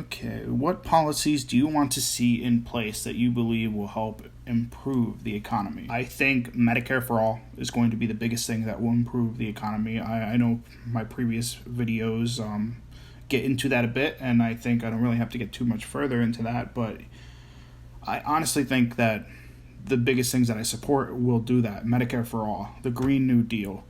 Okay, what policies do you want to see in place that you believe will help improve the economy? I think Medicare for All is going to be the biggest thing that will improve the economy. I know my previous videos get into that a bit, and I think I don't really have to get too much further into that, but I honestly think that the biggest things that I support will do that. Medicare for All, the Green New Deal,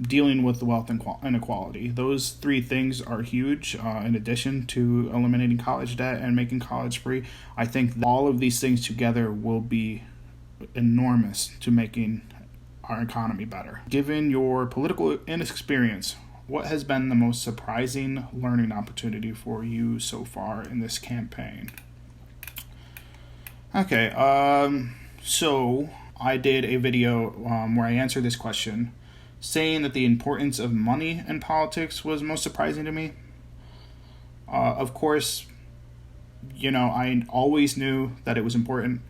dealing with the wealth inequality. Those three things are huge. In addition to eliminating college debt and making college free, I think all of these things together will be enormous to making our economy better. Given your political inexperience, what has been the most surprising learning opportunity for you so far in this campaign? Okay, so I did a video where I answered this question, saying that the importance of money in politics was most surprising to me. Of course, I always knew that it was important,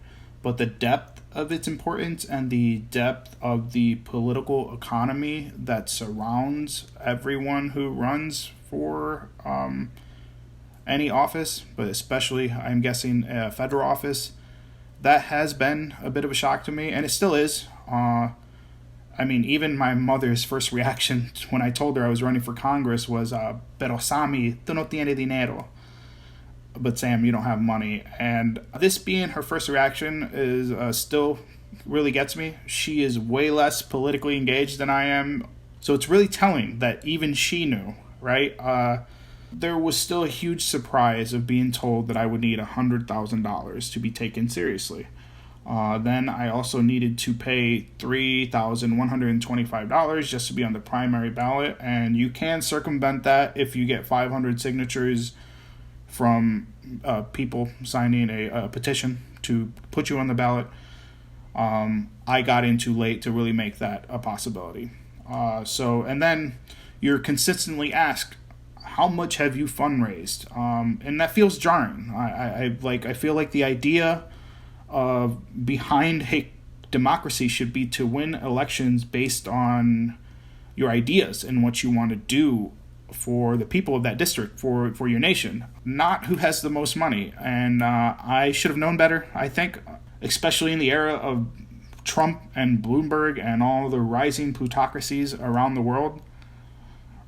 but the depth of its importance and the depth of the political economy that surrounds everyone who runs for any office, but especially, I'm guessing, a federal office, that has been a bit of a shock to me, and it still is. Even my mother's first reaction when I told her I was running for Congress was, pero Sammy, tú no tienes dinero. But Sam, you don't have money. And this being her first reaction is still really gets me. She is way less politically engaged than I am. So it's really telling that even she knew, right? There was still a huge surprise of being told that I would need $100,000 to be taken seriously. Then I also needed to pay $3,125 just to be on the primary ballot, and you can circumvent that if you get 500 signatures from people signing a petition to put you on the ballot. I got in too late to really make that a possibility. And then you're consistently asked, how much have you fundraised? And that feels jarring. I feel like the idea behind a democracy should be to win elections based on your ideas and what you want to do for the people of that district, for your nation, not who has the most money. And I should have known better, I think, especially in the era of Trump and Bloomberg and all the rising plutocracies around the world.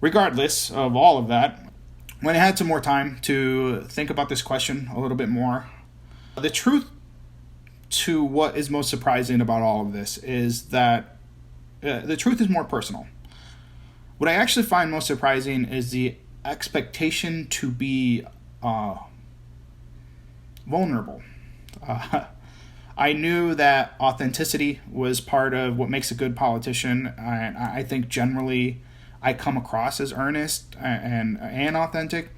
Regardless of all of that, when I had some more time to think about this question a little bit more, the truth to what is most surprising about all of this is that the truth is more personal. What I actually find most surprising is the expectation to be vulnerable. I knew that authenticity was part of what makes a good politician, and I think generally I come across as earnest and authentic,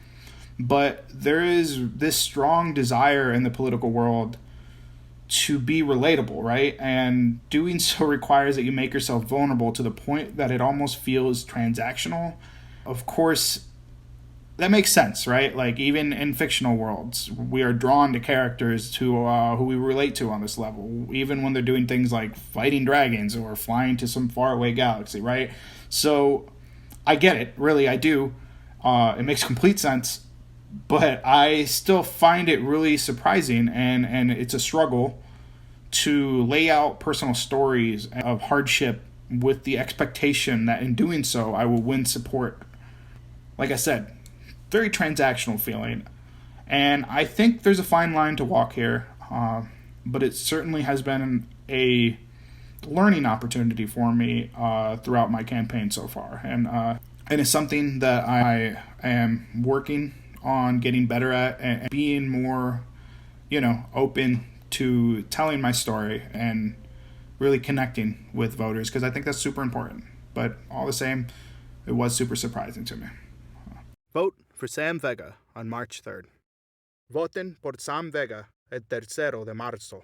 but there is this strong desire in the political world to be relatable, right? And doing so requires that you make yourself vulnerable to the point that it almost feels transactional. Of course, that makes sense, right? Like, even in fictional worlds, we are drawn to characters who we relate to on this level, even when they're doing things like fighting dragons or flying to some faraway galaxy, right? So I get it, really, I do. It makes complete sense. But I still find it really surprising, and it's a struggle to lay out personal stories of hardship with the expectation that in doing so, I will win support. Like I said, very transactional feeling. And I think there's a fine line to walk here, but it certainly has been a learning opportunity for me throughout my campaign so far. And it's something that I am working on getting better at and being more, open to telling my story and really connecting with voters, because I think that's super important. But all the same, it was super surprising to me. Vote for Sam Vega on March 3rd. Voten por Sam Vega el 3 de marzo.